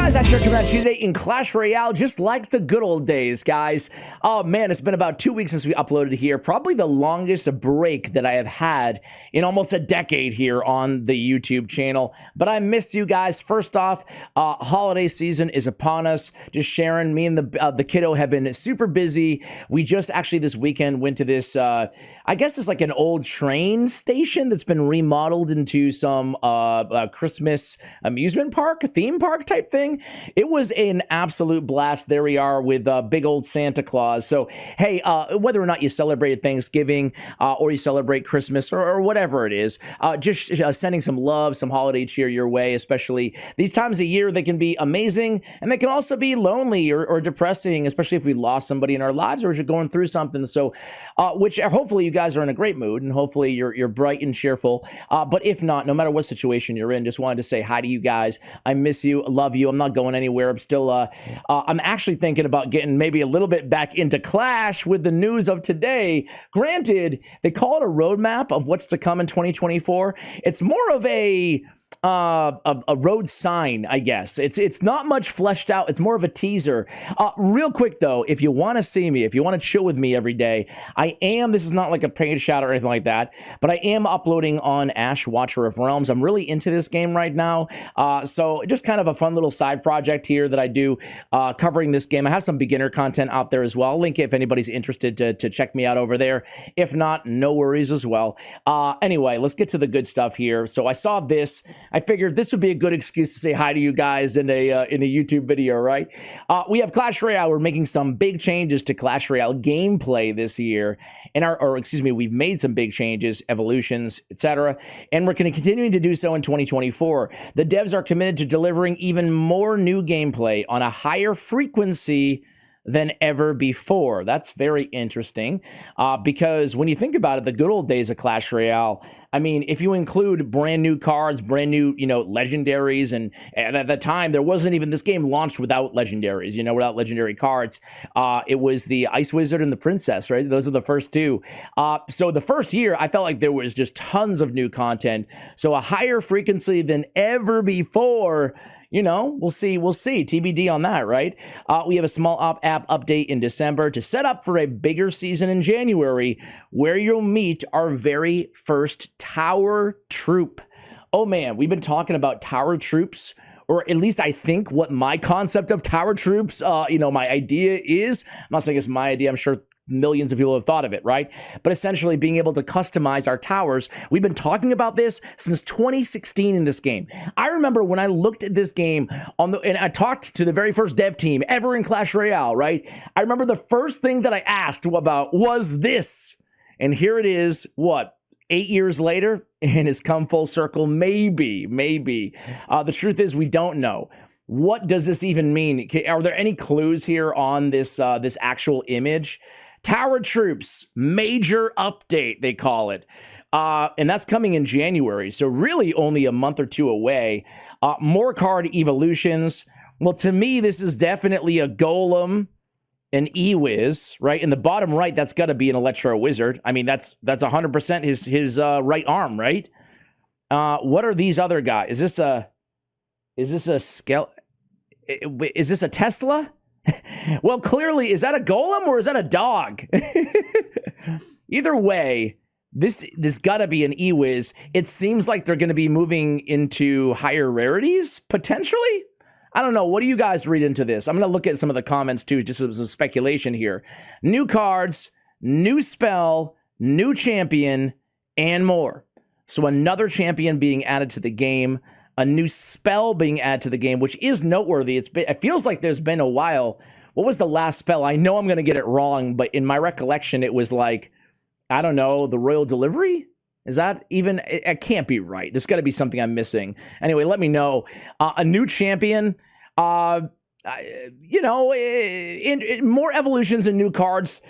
guys, I sure come at you today in Clash Royale, just like the good old days, guys. Oh man, it's been about 2 weeks since we uploaded here. Probably the longest break that I have had in almost a decade here on the YouTube channel. But I missed you guys. First off, holiday season is upon us. Just sharing, me and the kiddo have been super busy. We just actually this weekend went to this, I guess it's like an old train station that's been remodeled into some Christmas amusement park, theme park type thing. It was an absolute blast. There we are with big old Santa Claus. So, hey, whether or not you celebrate Thanksgiving or you celebrate Christmas or whatever it is, just sending some love, some holiday cheer your way, especially these times of year. They can be amazing and they can also be lonely or depressing, especially if we lost somebody in our lives or if you're going through something. So, which hopefully you guys are in a great mood and hopefully you're bright and cheerful. But if not, no matter what situation you're in, just wanted to say hi to you guys. I miss you, love you. I'm not going anywhere. I'm still, I'm actually thinking about getting maybe a little bit back into Clash with the news of today. Granted, they call it a roadmap of what's to come in 2024. It's more of a road sign, I guess. It's not much fleshed out. It's more of a teaser. Real quick though, if you want to see me, if you want to chill with me every day, this is not like a paid shout or anything like that, but I am uploading on Ash Watcher of Realms. I'm really into this game right now. So just kind of a fun little side project here that I do covering this game. I have some beginner content out there as well. I'll link it if anybody's interested to check me out over there. If not, no worries as well. Anyway, let's get to the good stuff here. So I saw this. I figured this would be a good excuse to say hi to you guys in a YouTube video, right? We have Clash Royale. We're making some big changes to Clash Royale gameplay this year, and we've made some big changes, evolutions, etc., and we're going to continue to do so in 2024. The devs are committed to delivering even more new gameplay on a higher frequency than ever before. That's very interesting because when you think about it, the good old days of Clash Royale, I mean, if you include brand new cards, brand new, legendaries, and at the time, there wasn't even, this game launched without legendaries, without legendary cards. It was the Ice Wizard and the Princess, right? Those are the first two. So the first year, I felt like there was just tons of new content. So a higher frequency than ever before. We'll see. TBD on that, right? We have a small app update in December to set up for a bigger season in January where you'll meet our very first tower troop. Oh man, we've been talking about tower troops, or at least I think what my concept of tower troops, my idea is. I'm not saying it's my idea. I'm sure millions of people have thought of it, right? But essentially being able to customize our towers. We've been talking about this since 2016 in this game. I remember when I looked at this game and I talked to the very first dev team ever in Clash Royale, right? I remember the first thing that I asked about was this. And here it is, 8 years later, and it's come full circle. Maybe. The truth is we don't know. What does this even mean? Are there any clues here on this actual image? Tower Troops, major update, they call it. And that's coming in January, so really only a month or two away. More card evolutions. Well, to me, this is definitely a Golem, an E-Wiz, right? In the bottom right, that's got to be an Electro Wizard. I mean, that's 100% his right arm, right? What are these other guys? Is this a Is this a Tesla? Well, clearly, is that a golem or is that a dog? Either way, this gotta be an E-Wiz. It seems like they're gonna be moving into higher rarities, potentially? I don't know. What do you guys read into this? I'm gonna look at some of the comments too, just some speculation here. New cards, new spell, new champion, and more. So another champion being added to the game, a new spell being added to the game, which is noteworthy. It feels like there's been a while. What was the last spell? I know I'm going to get it wrong, but in my recollection, it was like, I don't know, the Royal Delivery? Is that even? It can't be right. There's got to be something I'm missing. Anyway, let me know. A new champion, more evolutions and new cards.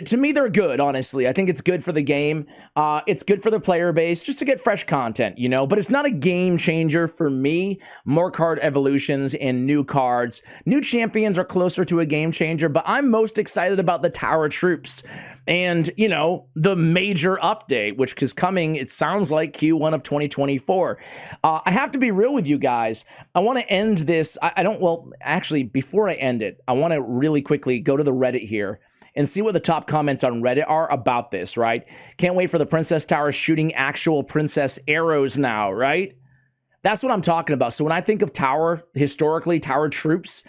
To me, they're good, honestly. I think it's good for the game. It's good for the player base just to get fresh content, you know, but it's not a game changer for me. More card evolutions and new cards. New champions are closer to a game changer, but I'm most excited about the Tower Troops and, you know, the major update, which is coming, it sounds like Q1 of 2024. I have to be real with you guys. I want to end this. Well, actually, before I end it, I want to really quickly go to the Reddit here and see what the top comments on Reddit are about this, right? Can't wait for the Princess Tower shooting actual princess arrows now, right? That's what I'm talking about. So when I think of Tower, historically, Tower Troops,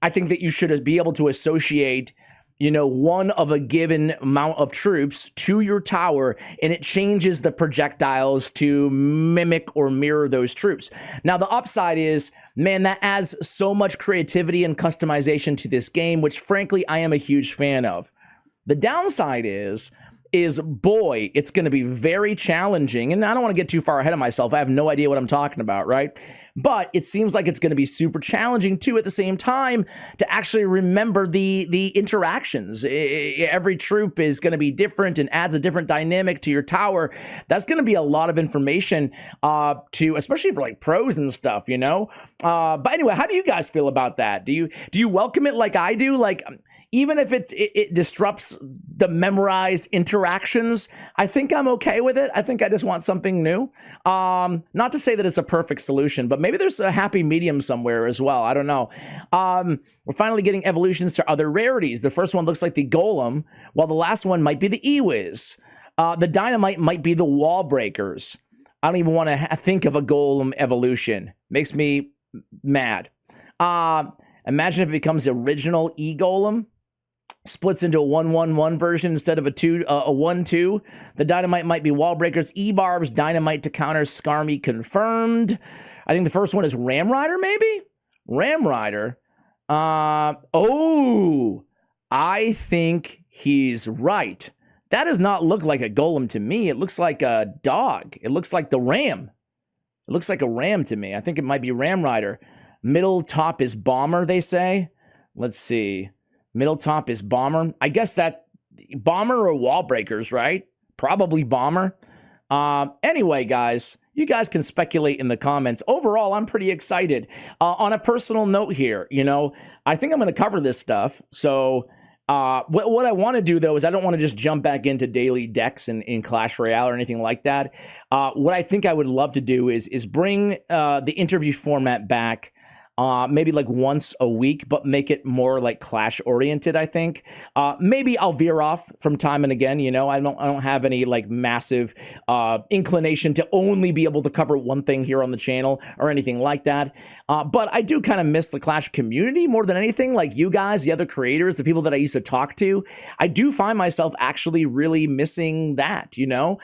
I think that you should be able to associate, you know, one of a given amount of troops to your tower, and it changes the projectiles to mimic or mirror those troops. Now, the upside is, man, that adds so much creativity and customization to this game, which frankly, I am a huge fan of. The downside is boy, it's going to be very challenging. And I don't want to get too far ahead of myself. I have no idea what I'm talking about, right? But it seems like it's going to be super challenging too at the same time to actually remember the interactions. Every troop is going to be different and adds a different dynamic to your tower. That's going to be a lot of information to, especially for like pros and stuff, you know? But anyway, how do you guys feel about that? Do you welcome it like I do? Like, even if it disrupts the memorized interactions, I think I'm okay with it. I think I just want something new. Not to say that it's a perfect solution, but maybe there's a happy medium somewhere as well. I don't know. We're finally getting evolutions to other rarities. The first one looks like the Golem, while the last one might be the Ewiz. The Dynamite might be the Wall Breakers. I don't even want to think of a Golem evolution. Makes me mad. Imagine if it becomes the original E-Golem. Splits into a 1-1-1 version instead of a 1-2. The Dynamite might be Wall Breakers, E-Barbs, Dynamite to counter Skarmy confirmed. I think the first one is Ram Rider, maybe? Ram Rider. Oh, I think he's right. That does not look like a Golem to me. It looks like a dog. It looks like the Ram. It looks like a Ram to me. I think it might be Ram Rider. Middle top is Bomber, they say. Let's see. Middle top is Bomber. I guess that Bomber or Wall Breakers, right? Probably Bomber. Anyway, guys, you guys can speculate in the comments. Overall, I'm pretty excited. On a personal note here, you know, I think I'm going to cover this stuff. So what I want to do, though, is I don't want to just jump back into daily decks in Clash Royale or anything like that. What I think I would love to do is bring the interview format back. Maybe like once a week, but make it more like Clash oriented, I think. Maybe I'll veer off from time and again, you know, I don't have any like massive inclination to only be able to cover one thing here on the channel or anything like that. But I do kind of miss the Clash community more than anything, like you guys, the other creators, the people that I used to talk to. I do find myself actually really missing that, you know?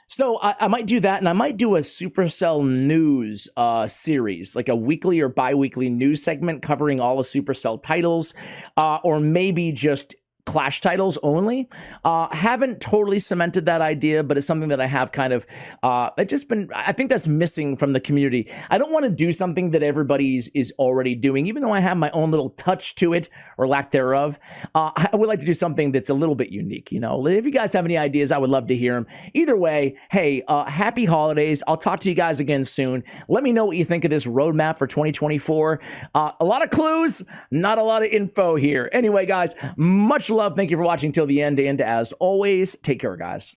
So I might do that, and I might do a Supercell news series, like a weekly or bi-weekly news segment covering all the Supercell titles, or maybe just Clash titles only. Haven't totally cemented that idea, but it's something that I have kind of, I think that's missing from the community. I don't want to do something that everybody is already doing, even though I have my own little touch to it, or lack thereof. I would like to do something that's a little bit unique, you know? If you guys have any ideas, I would love to hear them. Either way, hey, happy holidays. I'll talk to you guys again soon. Let me know what you think of this roadmap for 2024. A lot of clues, not a lot of info here. Anyway, guys, much love. Thank you for watching till the end. And as always, take care, guys.